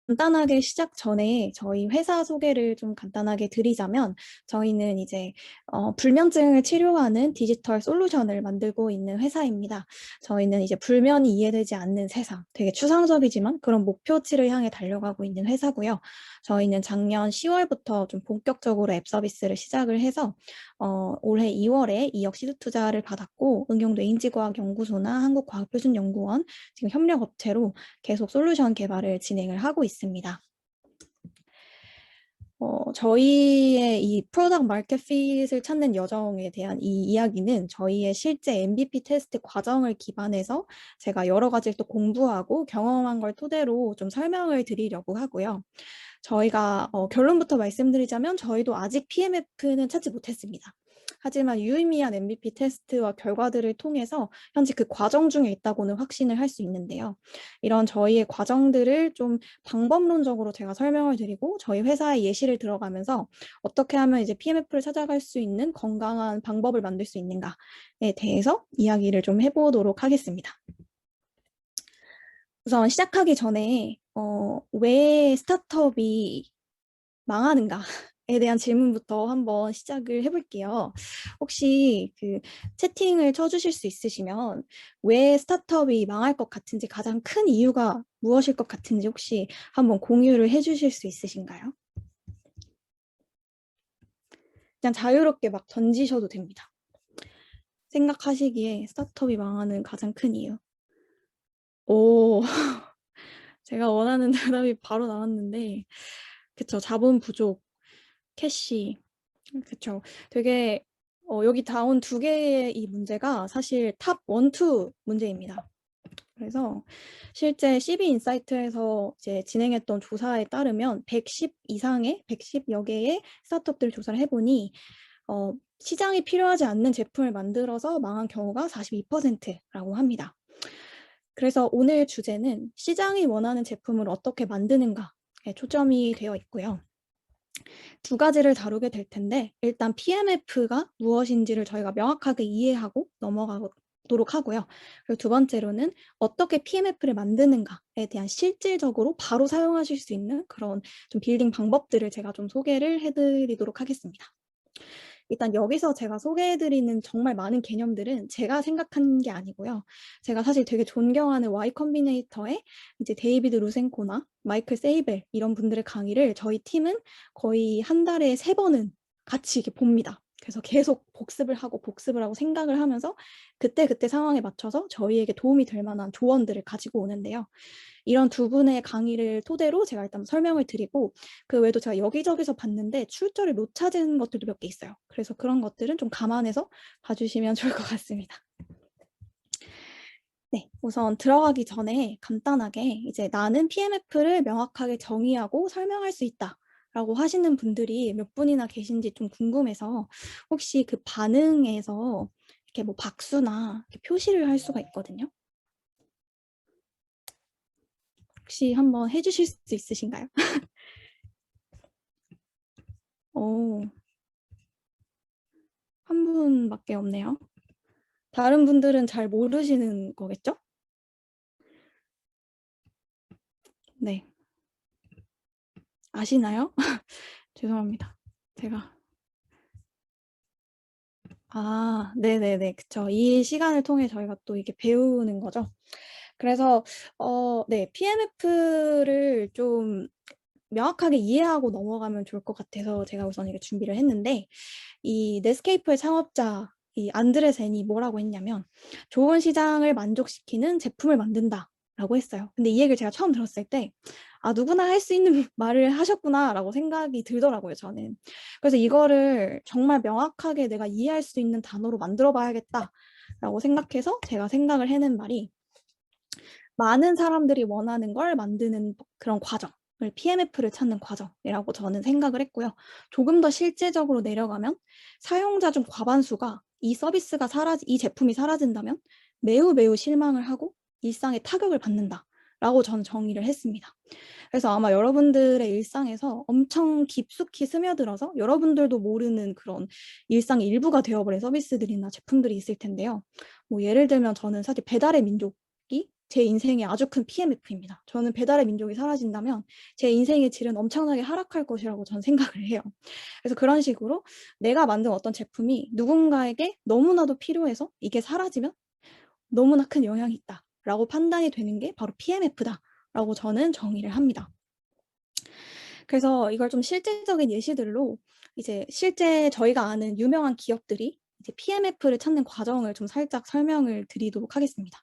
간단하게 시작 전에 저희 회사 소개를 좀 간단하게 드리자면 저희는 이제 불면증을 치료하는 디지털 솔루션을 만들고 있는 회사입니다. 저희는 이제 불면이 이해되지 않는 세상, 되게 추상적이지만 그런 목표치를 향해 달려가고 있는 회사고요. 저희는 작년 10월부터 좀 본격적으로 앱 서비스를 시작을 해서 올해 2월에 2억 시드 투자를 받았고 응용뇌인지과학연구소나 한국과학표준연구원 지금 협력 업체로 계속 솔루션 개발을 진행을 하고 있습니다. 저희의 이 프로덕트 마켓 핏을 찾는 여정에 대한 이 이야기는 저희의 실제 MVP 테스트 과정을 기반해서 제가 여러 가지 또 공부하고 경험한 걸 토대로 좀 설명을 드리려고 하고요. 저희가 결론부터 말씀드리자면 저희도 아직 PMF는 찾지 못했습니다. 하지만 유의미한 MVP 테스트와 결과들을 통해서 현재 그 과정 중에 있다고는 확신을 할 수 있는데요. 이런 저희의 과정들을 좀 방법론적으로 제가 설명을 드리고 저희 회사의 예시를 들어가면서 어떻게 하면 이제 PMF를 찾아갈 수 있는 건강한 방법을 만들 수 있는가에 대해서 이야기를 좀 해보도록 하겠습니다. 우선 시작하기 전에 왜 스타트업이 망하는가에 대한 질문부터 한번 시작을 해볼게요. 혹시 그 채팅을 쳐주실 수 있으시면 왜 스타트업이 망할 것 같은지 가장 큰 이유가 무엇일 것 같은지 혹시 한번 공유를 해주실 수 있으신가요? 그냥 자유롭게 막 던지셔도 됩니다. 생각하시기에 스타트업이 망하는 가장 큰 이유. 오, 제가 원하는 대답이 바로 나왔는데 그쵸, 자본 부족, 캐시. 그쵸. 되게 여기 다운 두 개의 이 문제가 사실 탑 1, 2 문제입니다. 그래서 실제 CB인사이트에서 이제 진행했던 조사에 따르면 110 이상의 110여 개의 스타트업들을 조사를 해보니 시장이 필요하지 않는 제품을 만들어서 망한 경우가 42%라고 합니다. 그래서 오늘 주제는 시장이 원하는 제품을 어떻게 만드는가에 초점이 되어 있고요. 두 가지를 다루게 될 텐데 일단 PMF가 무엇인지를 저희가 명확하게 이해하고 넘어가도록 하고요. 그리고 두 번째로는 어떻게 PMF를 만드는가에 대한 실질적으로 바로 사용하실 수 있는 그런 좀 빌딩 방법들을 제가 좀 소개를 해드리도록 하겠습니다. 일단 여기서 제가 소개해드리는 정말 많은 개념들은 제가 생각한 게 아니고요. 제가 사실 되게 존경하는 Y 컴비네이터의 이제 데이비드 루센코나 마이클 세이벨 이런 분들의 강의를 저희 팀은 거의 한 달에 3번은 같이 이렇게 봅니다. 그래서 계속 복습을 하고 생각을 하면서 그때 상황에 맞춰서 저희에게 도움이 될 만한 조언들을 가지고 오는데요. 이런 두 분의 강의를 토대로 제가 일단 설명을 드리고 그 외에도 제가 여기저기서 봤는데 출처를 못 찾은 것들도 몇 개 있어요. 그래서 그런 것들은 좀 감안해서 봐주시면 좋을 것 같습니다. 네, 우선 들어가기 전에 간단하게 이제 나는 PMF를 명확하게 정의하고 설명할 수 있다. 라고 하시는 분들이 몇 분이나 계신지 좀 궁금해서 혹시 그 반응에서 이렇게 뭐 박수나 이렇게 표시를 할 수가 있거든요. 혹시 한번 해주실 수 있으신가요? 오, 한 분밖에 없네요. 다른 분들은 잘 모르시는 거겠죠? 네. 아시나요? 죄송합니다. 제가. 아, 네네네. 그쵸. 이 시간을 통해 저희가 또 이게 배우는 거죠. 그래서, 네. PMF를 좀 명확하게 이해하고 넘어가면 좋을 것 같아서 제가 우선 이게 준비를 했는데, 이 넷스케이프의 창업자, 이 안드레센이 뭐라고 했냐면, 좋은 시장을 만족시키는 제품을 만든다라고 했어요. 근데 이 얘기를 제가 처음 들었을 때, 아, 누구나 할 수 있는 말을 하셨구나라고 생각이 들더라고요, 저는. 그래서 이거를 정말 명확하게 내가 이해할 수 있는 단어로 만들어 봐야겠다라고 생각해서 제가 생각을 해낸 말이 많은 사람들이 원하는 걸 만드는 그런 과정을 PMF를 찾는 과정이라고 저는 생각을 했고요. 조금 더 실제적으로 내려가면 사용자 중 과반수가 이 제품이 사라진다면 매우 매우 실망을 하고 일상에 타격을 받는다라고 저는 정의를 했습니다. 그래서 아마 여러분들의 일상에서 엄청 깊숙이 스며들어서 여러분들도 모르는 그런 일상의 일부가 되어버린 서비스들이나 제품들이 있을 텐데요. 뭐 예를 들면 저는 사실 배달의 민족이 제 인생에 아주 큰 PMF입니다. 저는 배달의 민족이 사라진다면 제 인생의 질은 엄청나게 하락할 것이라고 저는 생각을 해요. 그래서 그런 식으로 내가 만든 어떤 제품이 누군가에게 너무나도 필요해서 이게 사라지면 너무나 큰 영향이 있다라고 판단이 되는 게 바로 PMF다라고 저는 정의를 합니다. 그래서 이걸 좀 실질적인 예시들로 이제 실제 저희가 아는 유명한 기업들이 이제 PMF를 찾는 과정을 좀 살짝 설명을 드리도록 하겠습니다.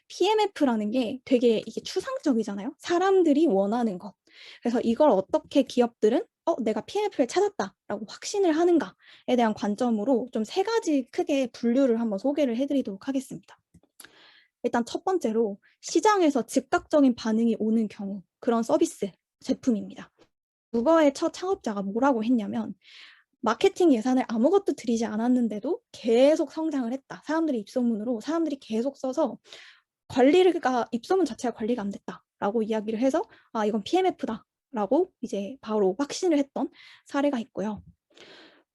PMF라는 게 되게 이게 추상적이잖아요. 사람들이 원하는 것. 그래서 이걸 어떻게 기업들은 내가 PMF를 찾았다라고 확신을 하는가에 대한 관점으로 좀 세 가지 크게 분류를 한번 소개를 해드리도록 하겠습니다. 일단 첫 번째로 시장에서 즉각적인 반응이 오는 경우, 그런 서비스, 제품입니다. 우버의 첫 창업자가 뭐라고 했냐면 마케팅 예산을 아무것도 들이지 않았는데도 계속 성장을 했다. 사람들이 입소문으로 사람들이 계속 써서 관리가 입소문 자체가 관리가 안 됐다라고 이야기를 해서 아 이건 PMF다라고 이제 바로 확신을 했던 사례가 있고요.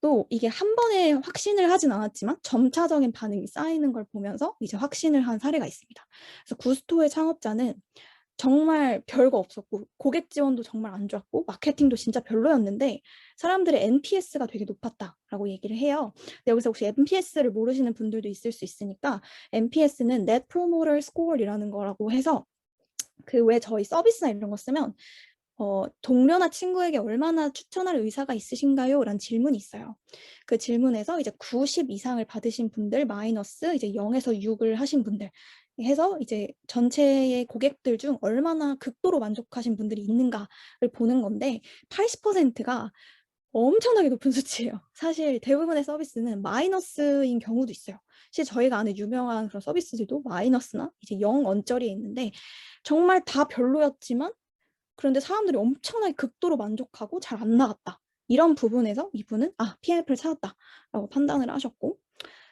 또 이게 한 번에 확신을 하진 않았지만 점차적인 반응이 쌓이는 걸 보면서 이제 확신을 한 사례가 있습니다. 그래서 구스토의 창업자는 정말 별거 없었고 고객 지원도 정말 안 좋았고 마케팅도 진짜 별로였는데 사람들의 NPS가 되게 높았다라고 얘기를 해요. 근데 여기서 혹시 NPS를 모르시는 분들도 있을 수 있으니까 NPS는 Net Promoter Score이라는 거라고 해서 그 왜 저희 서비스나 이런 거 쓰면 동료나 친구에게 얼마나 추천할 의사가 있으신가요? 라는 질문이 있어요. 그 질문에서 이제 90 이상을 받으신 분들 마이너스 이제 0에서 6을 하신 분들 해서 이제 전체의 고객들 중 얼마나 극도로 만족하신 분들이 있는가를 보는 건데 80%가 엄청나게 높은 수치예요. 사실 대부분의 서비스는 마이너스인 경우도 있어요. 실제 저희가 아는 유명한 그런 서비스들도 마이너스나 이제 0 언저리에 있는데 정말 다 별로였지만 그런데 사람들이 엄청나게 극도로 만족하고 잘 안 나갔다. 이런 부분에서 이분은 PMF를 찾았다라고 판단을 하셨고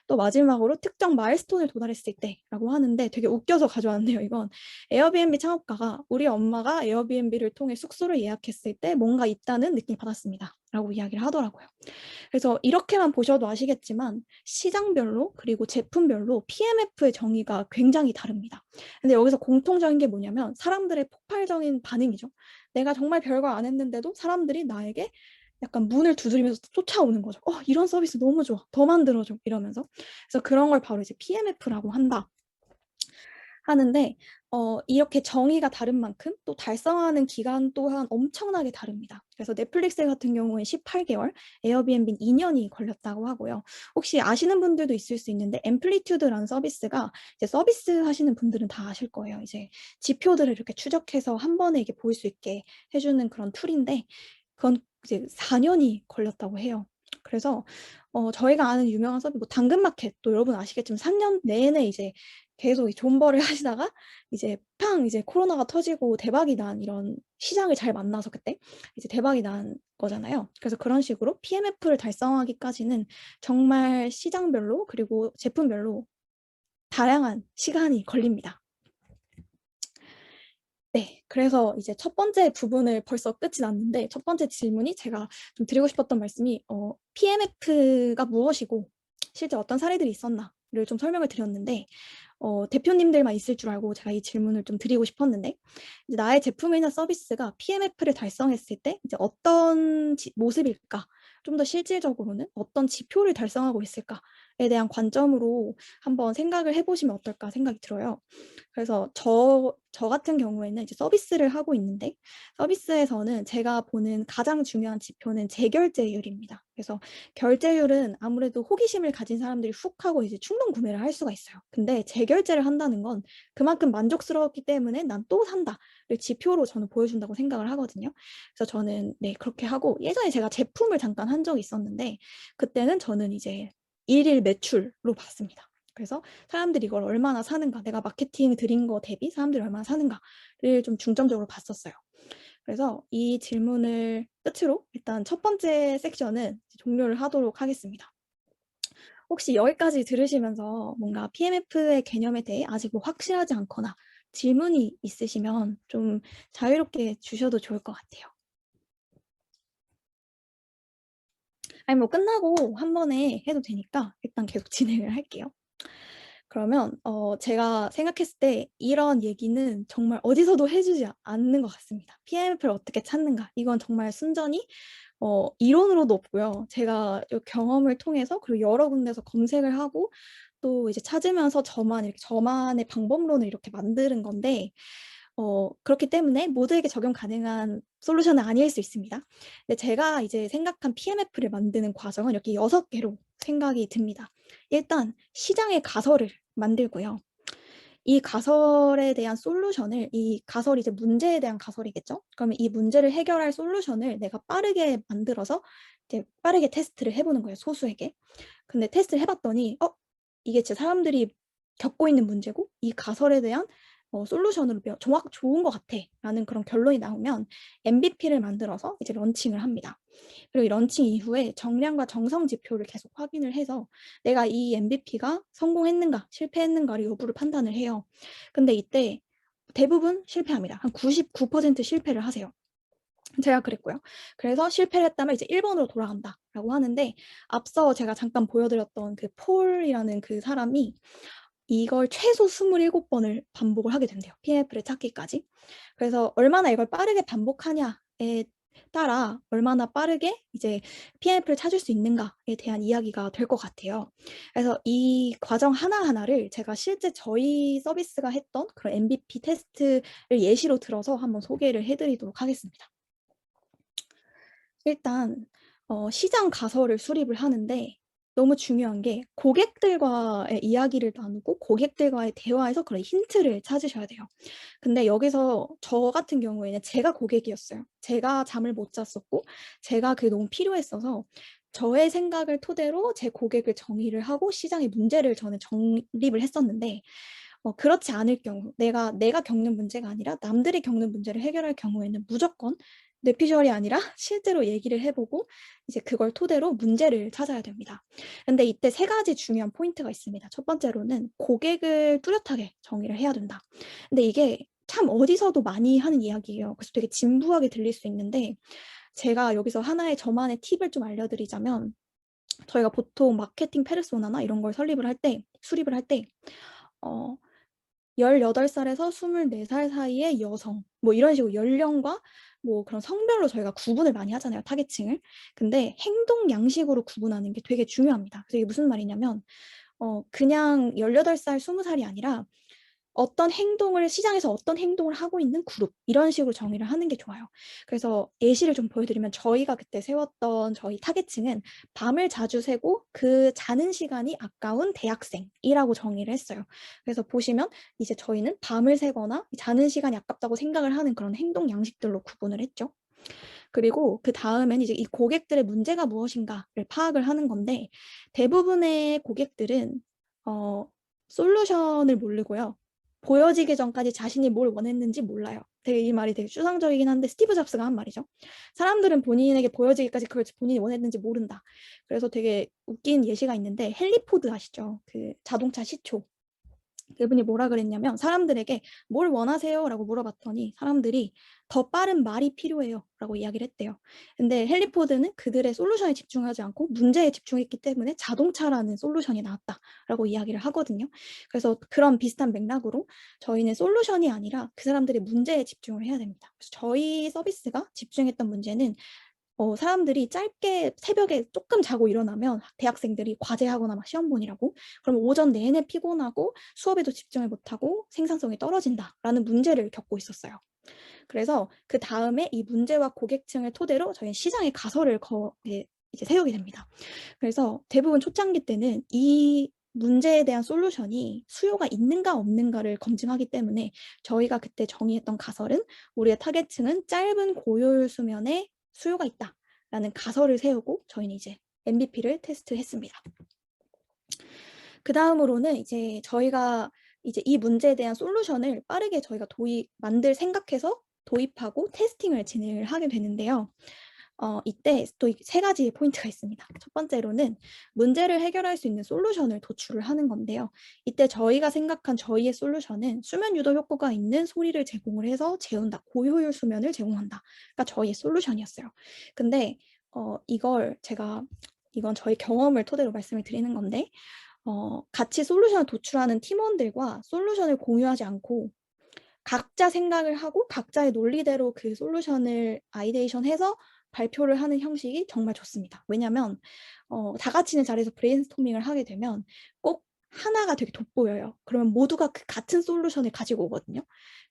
또 마지막으로 특정 마일스톤을 도달했을 때라고 하는데 되게 웃겨서 가져왔네요. 이건 에어비앤비 창업가가 우리 엄마가 에어비앤비를 통해 숙소를 예약했을 때 뭔가 있다는 느낌을 받았습니다. 라고 이야기를 하더라고요. 그래서 이렇게만 보셔도 아시겠지만 시장별로 그리고 제품별로 PMF의 정의가 굉장히 다릅니다. 근데 여기서 공통적인 게 뭐냐면 사람들의 폭발적인 반응이죠. 내가 정말 별거 안 했는데도 사람들이 나에게 약간 문을 두드리면서 쫓아오는 거죠. 이런 서비스 너무 좋아. 더 만들어줘. 이러면서. 그래서 그런 걸 바로 이제 PMF라고 한다. 하는데 이렇게 정의가 다른 만큼 또 달성하는 기간 또한 엄청나게 다릅니다. 그래서 넷플릭스 같은 경우에 18개월, 에어비앤비는 2년이 걸렸다고 하고요. 혹시 아시는 분들도 있을 수 있는데 앰플리튜드라는 서비스가 이제 서비스 하시는 분들은 다 아실 거예요. 이제 지표들을 이렇게 추적해서 한 번에 이게 볼 수 있게 해주는 그런 툴인데 그건 이제 4년이 걸렸다고 해요. 그래서 저희가 아는 유명한 서비스, 뭐 당근마켓도 여러분 아시겠지만 3년 내내 이제 계속 존버를 하시다가 이제 팡 이제 코로나가 터지고 대박이 난 이런 시장을 잘 만나서 그때 이제 대박이 난 거잖아요. 그래서 그런 식으로 PMF를 달성하기까지는 정말 시장별로 그리고 제품별로 다양한 시간이 걸립니다. 네, 그래서 이제 첫 번째 부분을 벌써 끝이 났는데 첫 번째 질문이 제가 좀 드리고 싶었던 말씀이 PMF가 무엇이고 실제 어떤 사례들이 있었나를 좀 설명을 드렸는데 대표님들만 있을 줄 알고 제가 이 질문을 좀 드리고 싶었는데 이제 나의 제품이나 서비스가 PMF를 달성했을 때 이제 어떤 모습일까? 좀 더 실질적으로는 어떤 지표를 달성하고 있을까에 대한 관점으로 한번 생각을 해보시면 어떨까 생각이 들어요. 그래서 저 같은 경우에는 이제 서비스를 하고 있는데 서비스에서는 제가 보는 가장 중요한 지표는 재결제율입니다. 그래서 결제율은 아무래도 호기심을 가진 사람들이 훅 하고 이제 충동 구매를 할 수가 있어요. 근데 재결제를 한다는 건 그만큼 만족스러웠기 때문에 난 또 산다를 지표로 저는 보여준다고 생각을 하거든요. 그래서 저는 네 그렇게 하고 예전에 제가 제품을 잠깐 한 적이 있었는데 그때는 저는 이제 일일 매출로 봤습니다. 그래서 사람들이 이걸 얼마나 사는가, 내가 마케팅 드린 거 대비 사람들이 얼마나 사는가를 좀 중점적으로 봤었어요. 그래서 이 질문을 끝으로 일단 첫 번째 섹션은 종료를 하도록 하겠습니다. 혹시 여기까지 들으시면서 뭔가 PMF의 개념에 대해 아직 뭐 확실하지 않거나 질문이 있으시면 좀 자유롭게 주셔도 좋을 것 같아요. 아니 뭐 끝나고 한 번에 해도 되니까 일단 계속 진행을 할게요. 그러면 제가 생각했을 때 이런 얘기는 정말 어디서도 해 주지 않는 것 같습니다. PMF를 어떻게 찾는가. 이건 정말 순전히 이론으로도 없고요. 제가 요 경험을 통해서 그리고 여러 군데서 검색을 하고 또 이제 찾으면서 저만의 방법론을 이렇게 만드는 건데 그렇기 때문에 모두에게 적용 가능한 솔루션은 아닐 수 있습니다. 근데 제가 이제 생각한 PMF를 만드는 과정은 이렇게 6개로 생각이 듭니다. 일단 시장의 가설을 만들고요. 이 가설에 대한 솔루션을 이 가설이 이제 문제에 대한 가설이겠죠? 그러면 이 문제를 해결할 솔루션을 내가 빠르게 만들어서 이제 빠르게 테스트를 해 보는 거예요, 소수에게. 근데 테스트를 해 봤더니 이게 진짜 사람들이 겪고 있는 문제고 이 가설에 대한 솔루션으로 좋은 것 같아.'라는 그런 결론이 나오면 MVP를 만들어서 이제 런칭을 합니다. 그리고 이 런칭 이후에 정량과 정성 지표를 계속 확인을 해서 내가 이 MVP가 성공했는가 실패했는가를 여부를 판단을 해요. 근데 이때 대부분 실패합니다. 한 99% 실패를 하세요. 제가 그랬고요. 그래서 실패를 했다면 이제 1 번으로 돌아간다라고 하는데 앞서 제가 잠깐 보여드렸던 그 폴이라는 그 사람이 이걸 최소 27 번을 반복을 하게 된대요, PMF를 찾기까지. 그래서 얼마나 이걸 빠르게 반복하냐에 따라 얼마나 빠르게 이제 PMF를 찾을 수 있는가에 대한 이야기가 될 것 같아요. 그래서 이 과정 하나하나를 제가 실제 저희 서비스가 했던 그런 MVP 테스트를 예시로 들어서 한번 소개를 해 드리도록 하겠습니다. 일단 시장 가설을 수립을 하는데 너무 중요한 게 고객들과의 이야기를 나누고 고객들과의 대화에서 그런 힌트를 찾으셔야 돼요. 근데 여기서 저 같은 경우에는 제가 고객이었어요. 제가 잠을 못 잤었고 제가 그게 너무 필요했어서 저의 생각을 토대로 제 고객을 정의를 하고 시장의 문제를 저는 정립을 했었는데 그렇지 않을 경우 내가 겪는 문제가 아니라 남들이 겪는 문제를 해결할 경우에는 무조건 뇌피셜이 아니라 실제로 얘기를 해 보고 이제 그걸 토대로 문제를 찾아야 됩니다. 근데 이때 3 가지 중요한 포인트가 있습니다. 첫 번째로는 고객을 뚜렷하게 정의를 해야 된다. 근데 이게 참 어디서도 많이 하는 이야기예요. 그래서 되게 진부하게 들릴 수 있는데 제가 여기서 하나의 저만의 팁을 좀 알려드리자면 저희가 보통 마케팅 페르소나나 이런 걸 수립을 할 때 어 18 살에서 24살 사이의 여성 뭐 이런 식으로 연령과 뭐 그런 성별로 저희가 구분을 많이 하잖아요, 타겟층을. 근데 행동 양식으로 구분하는 게 되게 중요합니다. 그래서 이게 무슨 말이냐면 그냥 18 살, 20 살이 아니라 시장에서 어떤 행동을 하고 있는 그룹 이런 식으로 정의를 하는 게 좋아요. 그래서 예시를 좀 보여드리면 저희가 그때 세웠던 저희 타겟층은 밤을 자주 새고 그 자는 시간이 아까운 대학생이라고 정의를 했어요. 그래서 보시면 이제 저희는 밤을 새거나 자는 시간이 아깝다고 생각을 하는 그런 행동 양식들로 구분을 했죠. 그리고 그다음에는 이제 이 고객들의 문제가 무엇인가를 파악을 하는 건데 대부분의 고객들은 어 솔루션을 모르고요. 보여지기 전까지 자신이 뭘 원했는지 몰라요. 되게 이 말이 되게 추상적이긴 한데 스티브 잡스가 한 말이죠. "사람들은 본인에게 보여지기까지 그걸 본인이 원했는지 모른다." 그래서 되게 웃긴 예시가 있는데 헨리 포드 아시죠? 그 자동차 시초. 그분이 뭐라 그랬냐면 사람들에게 "뭘 원하세요?"라고 물어봤더니 사람들이 "더 빠른 말이 필요해요."라고 이야기를 했대요. 근데 헨리 포드는 그들의 솔루션에 집중하지 않고 문제에 집중했기 때문에 "자동차라는 솔루션이 나왔다."라고 이야기를 하거든요. 그래서 그런 비슷한 맥락으로 저희는 솔루션이 아니라 그 사람들의 문제에 집중을 해야 됩니다. 그래서 저희 서비스가 집중했던 문제는 사람들이 짧게 새벽에 쪼끔 자고 일어나면 대학생들이 과제하거나 막 시험 보느라고 그러면 오전 내내 피곤하고 수업에도 집중을 못하고 생산성이 떨어진다라는 문제를 겪고 있었어요. 그래서 그다음에 이 문제와 고객층을 토대로 저희는 시장의 가설을 이제 세우게 됩니다. 그래서 대부분 초창기 때는 이 문제에 대한 솔루션이 수요가 있는가 없는가를 검증하기 때문에 저희가 그때 정의했던 가설은 우리의 타겟층은 짧은 고효율 수면에 수요가 있다라는 가설을 세우고 저희는 이제 MVP를 테스트했습니다. 그다음으로는 이제 저희가 이제 이 문제에 대한 솔루션을 빠르게 저희가 생각해서 도입하고 테스팅을 진행을 하게 되는데요. 이때 또 3 가지 포인트가 있습니다. 첫 번째로는 문제를 해결할 수 있는 솔루션을 도출을 하는 건데요. 이때 저희가 생각한 저희의 솔루션은 수면 유도 효과가 있는 소리를 제공을 해서 재운다. 고효율 수면을 제공한다.가 저희의 솔루션이었어요. 근데 이건 저희 경험을 토대로 말씀을 드리는 건데 같이 솔루션을 도출하는 팀원들과 솔루션을 공유하지 않고 각자 생각을 하고 각자의 논리대로 그 솔루션을 아이데이션해서 발표를 하는 형식이 정말 좋습니다. 왜냐면 다 같이 있는 자리에서 브레인스토밍을 하게 되면 꼭 하나가 되게 돋보여요. 그러면 모두가 그 같은 솔루션을 가지고 오거든요.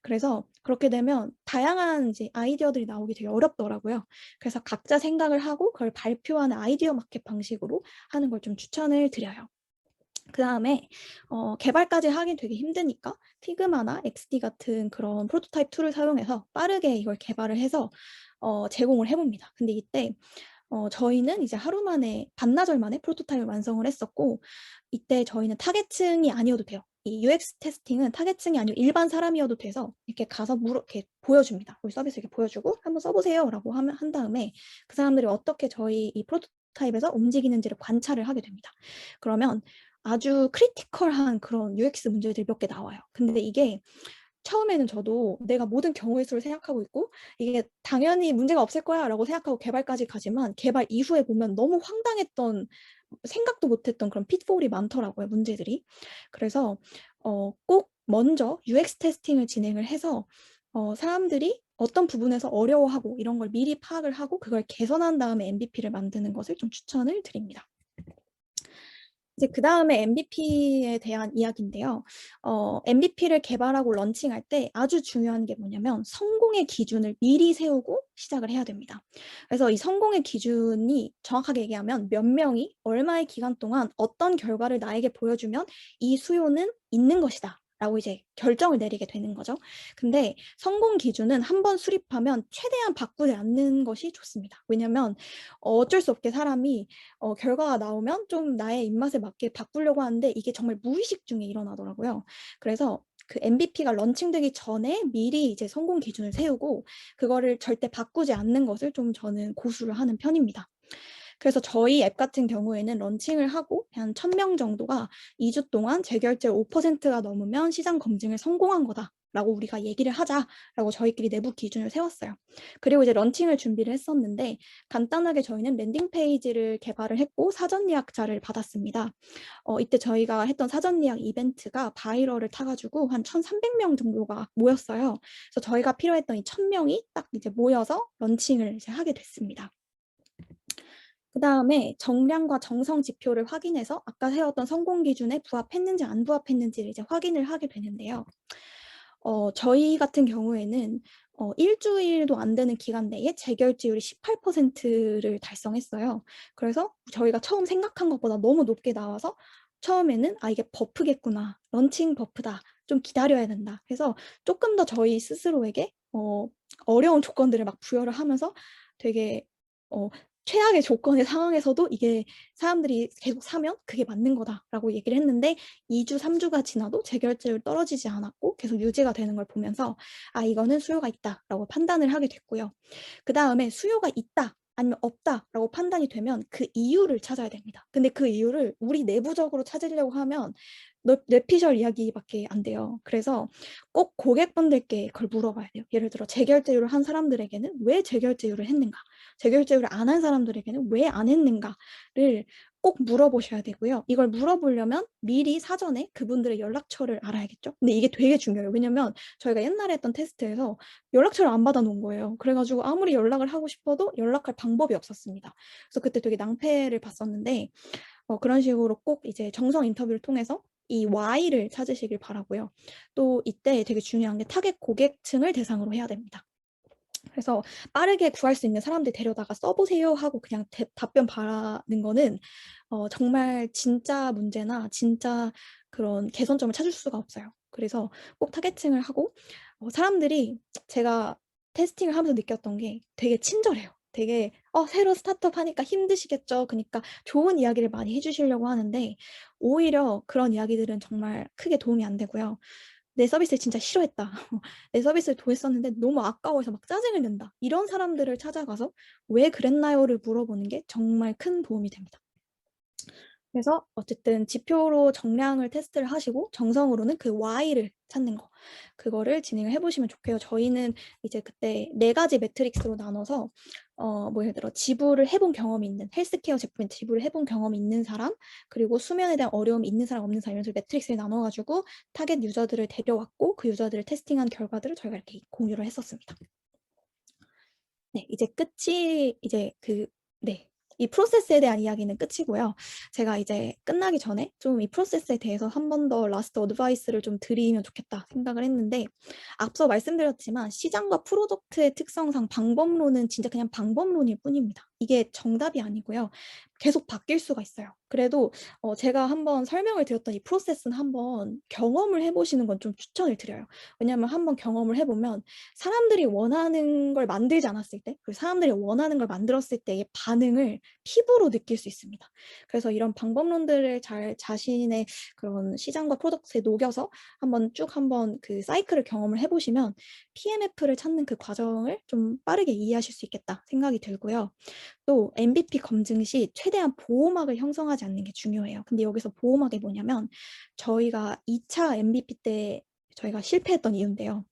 그래서 그렇게 되면 다양한 이제 아이디어들이 나오기 되게 어렵더라고요. 그래서 각자 생각을 하고 그걸 발표하는 아이디어 마켓 방식으로 하는 걸 좀 추천을 드려요. 그다음에 개발까지 하긴 되게 힘드니까 피그마나 XD 같은 그런 프로토타입 툴을 사용해서 빠르게 이걸 개발을 해서 제공을 해봅니다. 근데 이때 저희는 이제 하루 만에 반나절 만에 프로토타입을 완성을 했었고 이때 저희는 타겟층이 아니어도 돼요. 이 UX 테스팅은 타겟층이 아니고 일반 사람이어도 돼서 이렇게 가서 이렇게 보여줍니다. 우리 서비스 이렇게 보여주고 한번 써보세요라고 한 다음에 그 사람들이 어떻게 저희 이 프로토타입에서 움직이는지를 관찰을 하게 됩니다. 그러면 아주 크리티컬한 그런 UX 문제들이 몇 개 나와요. 근데 이게 처음에는 저도 내가 모든 경우의 수를 생각하고 있고 이게 당연히 문제가 없을 거야 라고 생각하고 개발까지 가지만 개발 이후에 보면 너무 황당했던 생각도 못했던 그런 핏폴이 많더라고요. 문제들이. 그래서 꼭 먼저 UX 테스팅을 진행을 해서 사람들이 어떤 부분에서 어려워하고 이런 걸 미리 파악을 하고 그걸 개선한 다음에 MVP를 만드는 것을 좀 추천을 드립니다. 이제 그 다음에 MVP에 대한 이야기인데요. MVP를 개발하고 런칭할 때 아주 중요한 게 뭐냐면 성공의 기준을 미리 세우고 시작을 해야 됩니다. 그래서 이 성공의 기준이 정확하게 얘기하면 몇 명이 얼마의 기간 동안 어떤 결과를 나에게 보여주면 이 수요는 있는 것이다. 라고 이제 결정을 내리게 되는 거죠. 근데 성공 기준은 한번 수립하면 최대한 바꾸지 않는 것이 좋습니다. 왜냐면 어쩔 수 없게 사람이 결과가 나오면 좀 나의 입맛에 맞게 바꾸려고 하는데 이게 정말 무의식 중에 일어나더라고요. 그래서 그 MVP가 런칭되기 전에 미리 이제 성공 기준을 세우고 그거를 절대 바꾸지 않는 것을 좀 저는 고수를 하는 편입니다. 그래서 저희 앱 같은 경우에는 런칭을 하고 한 1000명 정도가 2주 동안 재결제율 5%가 넘으면 시장 검증을 성공한 거다. 라고 우리가 얘기를 하자라고 저희끼리 내부 기준을 세웠어요. 그리고 이제 런칭을 준비를 했었는데 간단하게 저희는 랜딩 페이지를 개발을 했고 사전 예약자를 받았습니다. 이때 저희가 했던 사전 예약 이벤트가 바이럴을 타가지고 한 1300명 정도가 모였어요. 그래서 저희가 필요했던 이 1000명이 딱 이제 모여서 런칭을 이제 하게 됐습니다. 그 다음에 정량과 정성 지표를 확인해서 아까 세웠던 성공 기준에 부합했는지 안 부합했는지를 이제 확인을 하게 되는데요. 저희 같은 경우에는 일주일도 안 되는 기간 내에 재결제율이 18%를 달성했어요. 그래서 저희가 처음 생각한 것보다 너무 높게 나와서 처음에는 이게 버프겠구나. 런칭 버프다. 좀 기다려야 된다. 그래서 조금 더 저희 스스로에게 어려운 조건들을 막 부여를 하면서 되게 최악의 조건의 상황에서도 이게 사람들이 계속 사면 그게 맞는 거다라고 얘기를 했는데 2주, 3주가 지나도 재결제율 떨어지지 않았고 계속 유지가 되는 걸 보면서 이거는 수요가 있다라고 판단을 하게 됐고요. 그 다음에 수요가 있다 아니면 없다라고 판단이 되면 그 이유를 찾아야 됩니다. 근데 그 이유를 우리 내부적으로 찾으려고 하면 뇌피셜 이야기밖에 안 돼요. 그래서 꼭 고객분들께 그걸 물어봐야 돼요. 예를 들어 재결제율을 한 사람들에게는 왜 재결제율을 했는가? 재결제율을 안 한 사람들에게는 왜 안 했는가를 꼭 물어보셔야 되고요. 이걸 물어보려면 미리 사전에 그분들의 연락처를 알아야겠죠. 근데 이게 되게 중요해요. 왜냐면 저희가 옛날에 했던 테스트에서 연락처를 안 받아놓은 거예요. 그래가지고 아무리 연락을 하고 싶어도 연락할 방법이 없었습니다. 그래서 그때 되게 낭패를 봤었는데 그런 식으로 꼭 이제 정성 인터뷰를 통해서 이 Y를 찾으시길 바라고요. 또 이때 되게 중요한 게 타겟 고객층을 대상으로 해야 됩니다. 그래서 빠르게 구할 수 있는 사람들 데려다가 써보세요 하고 그냥 답변 바라는 거는 정말 진짜 문제나 진짜 그런 개선점을 찾을 수가 없어요. 그래서 꼭 타겟층을 하고 사람들이 제가 테스팅을 하면서 느꼈던 게 되게 친절해요. 되게 새로 스타트업 하니까 힘드시겠죠. 그러니까 좋은 이야기를 많이 해주시려고 하는데 오히려 그런 이야기들은 정말 크게 도움이 안 되고요. 내 서비스를 진짜 싫어했다. 내 서비스를 도했었는데 너무 아까워서 막 짜증을 낸다. 이런 사람들을 찾아가서 왜 그랬나요를 물어보는 게 정말 큰 도움이 됩니다. 그래서 어쨌든 지표로 정량을 테스트를 하시고 정성으로는 그 Y를 찾는 거 그거를 진행을 해보시면 좋고요. 저희는 이제 그때 4가지 매트릭스로 나눠서 뭐 예를 들어 지불을 해본 경험이 있는 헬스케어 제품에 지불을 해본 경험이 있는 사람, 그리고 수면에 대한 어려움이 있는 사람 없는 사람 이런 식으로 매트릭스에 나눠 가지고 타겟 유저들을 데려왔고 그 유저들을 테스팅한 결과들을 저희가 이렇게 공유를 했었습니다. 네. 이제 끝이 이제 네. 이 프로세스에 대한 이야기는 끝이고요. 제가 이제 끝나기 전에 좀 이 프로세스에 대해서 한 번 더 라스트 어드바이스를 좀 드리면 좋겠다 생각을 했는데, 앞서 말씀드렸지만 시장과 프로덕트의 특성상 방법론은 진짜 그냥 방법론일 뿐입니다. 이게 정답이 아니고요. 계속 바뀔 수가 있어요. 그래도 제가 한번 설명을 드렸던 이 프로세스는 한번 경험을 해 보시는 건 좀 추천을 드려요. 왜냐하면 한번 경험을 해 보면 사람들이 원하는 걸 만들지 않았을 때, 그리고 사람들이 원하는 걸 만들었을 때의 반응을 피부로 느낄 수 있습니다. 그래서 이런 방법론들을 잘 자신의 그런 시장과 프로덕트에 녹여서 한번 그 사이클을 경험을 해 보시면 PMF를 찾는 그 과정을 좀 빠르게 이해하실 수 있겠다 생각이 들고요. 또 MVP 검증 시 최대한 보호막을 형성하지 않는 게 중요해요. 근데 여기서 보호막이 뭐냐면, 저희가 2차 MVP 때 저희가 실패했던 이유인데요.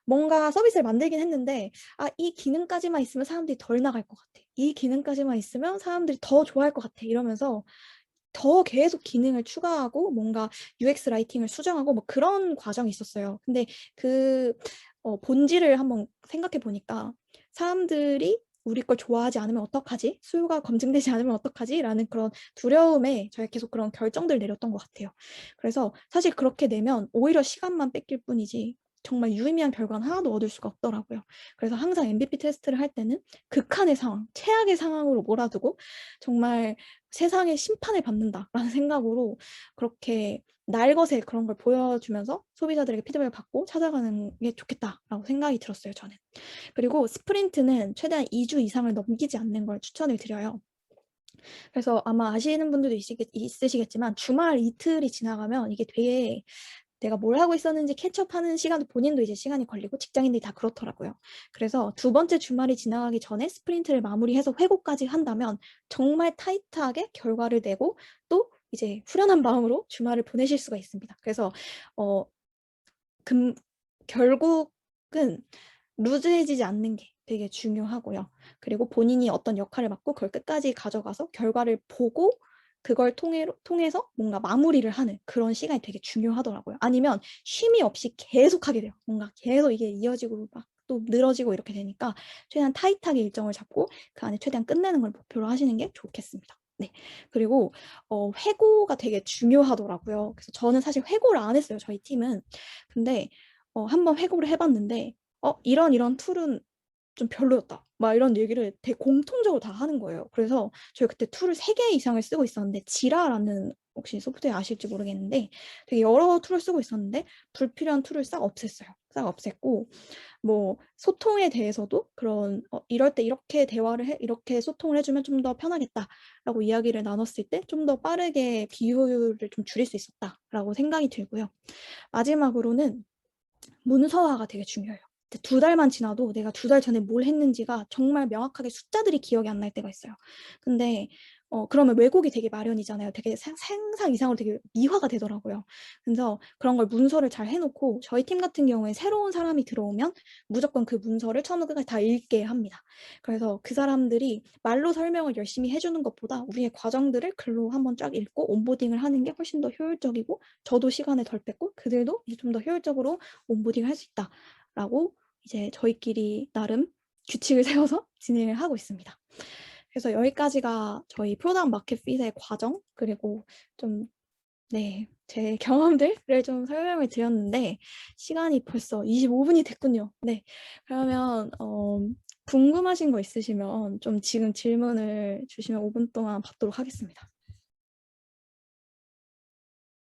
뭔가 서비스를 만들긴 했는데 '아 이 기능까지만 있으면 사람들이 덜 나갈 것 같아. 이 기능까지만 있으면 사람들이 더 좋아할 것 같아.' 이러면서 더 계속 기능을 추가하고 뭔가 UX 라이팅을 수정하고 뭐 그런 과정이 있었어요. 근데 그 본질을 한번 생각해 보니까 '사람들이 우리 걸 좋아하지 않으면 어떡하지? 수요가 검증되지 않으면 어떡하지?'라는 그런 두려움에 저희가 계속 그런 결정들을 내렸던 것 같아요. 그래서 사실 그렇게 내면 오히려 시간만 뺏길 뿐이지 정말 유의미한 결과는 하나도 얻을 수가 없더라고요. 그래서 항상 MVP 테스트를 할 때는 극한의 상황, 최악의 상황으로 몰아두고 정말 '세상의 심판을 받는다.'라는 생각으로 그렇게 날것의 그런 걸 보여주면서 소비자들에게 피드백을 받고 찾아가는 게 좋겠다라고 생각이 들었어요, 저는. 그리고 스프린트는 최대한 2주 이상을 넘기지 않는 걸 추천을 드려요. 그래서 아마 아시는 분들도 있으시겠지만 주말 이틀이 지나가면 이게 되게 내가 뭘 하고 있었는지 캐치업하는 시간도 본인도 이제 시간이 걸리고 직장인들이 다 그렇더라고요. 그래서 두 번째 주말이 지나가기 전에 스프린트를 마무리해서 회고까지 한다면 정말 타이트하게 결과를 내고 또 이제 후련한 마음으로 주말을 보내실 수가 있습니다. 그래서 어 금 결국은 루즈해지지 않는 게 되게 중요하고요. 그리고 본인이 어떤 역할을 맡고 그걸 끝까지 가져가서 결과를 보고 그걸 통해서 뭔가 마무리를 하는 그런 시간이 되게 중요하더라고요. 아니면 쉼이 없이 계속하게 돼요. 뭔가 계속 이게 이어지고 막 또 늘어지고 이렇게 되니까 최대한 타이트하게 일정을 잡고 그 안에 최대한 끝내는 걸 목표로 하시는 게 좋겠습니다. 네. 그리고 회고가 되게 중요하더라고요. 그래서 저는 사실 회고를 안 했어요, 저희 팀은. 근데 한번 회고를 해 봤는데 이런 툴은 좀 별로였다." 막 이런 얘기를 되게 공통적으로 다 하는 거예요. 그래서 저희 그때 툴을 3개 이상을 쓰고 있었는데, 지라라는 혹시 소프트웨어 아실지 모르겠는데 되게 여러 툴을 쓰고 있었는데 불필요한 툴을 싹 없앴어요. 싹 없앴고 뭐 소통에 대해서도 그런 "이럴 때 이렇게 대화를 해 이렇게 소통을 해 주면 좀 더 편하겠다."라고 이야기를 나눴을 때 좀 더 빠르게 비효율을 좀 줄일 수 있었다라고 생각이 들고요. 마지막으로는 문서화가 되게 중요해요. 이제 2달만 지나도 내가 2달 전에 뭘 했는지가 정말 명확하게 숫자들이 기억이 안 날 때가 있어요. 근데 그러면 왜곡이 되게 마련이잖아요. 되게 상상 이상으로 되게 미화가 되더라고요. 그래서 그런 걸 문서를 잘 해 놓고 저희 팀 같은 경우에 새로운 사람이 들어오면 무조건 그 문서를 처음부터 끝까지 다 읽게 합니다. 그래서 그 사람들이 말로 설명을 열심히 해 주는 것보다 우리의 과정들을 글로 한번 쫙 읽고 온보딩을 하는 게 훨씬 더 효율적이고 저도 시간을 덜 뺐고 그들도 이제 좀 더 효율적으로 온보딩을 할 수 있다라고 이제 저희끼리 나름 규칙을 세워서 진행을 하고 있습니다. 그래서 여기까지가 저희 프로덕트 마켓 핏의 과정, 그리고 좀 네 제 경험들을 좀 설명을 드렸는데 시간이 벌써 25 분이 됐군요. 네. 그러면 궁금하신 거 있으시면 좀 지금 질문을 주시면 5분 동안 받도록 하겠습니다.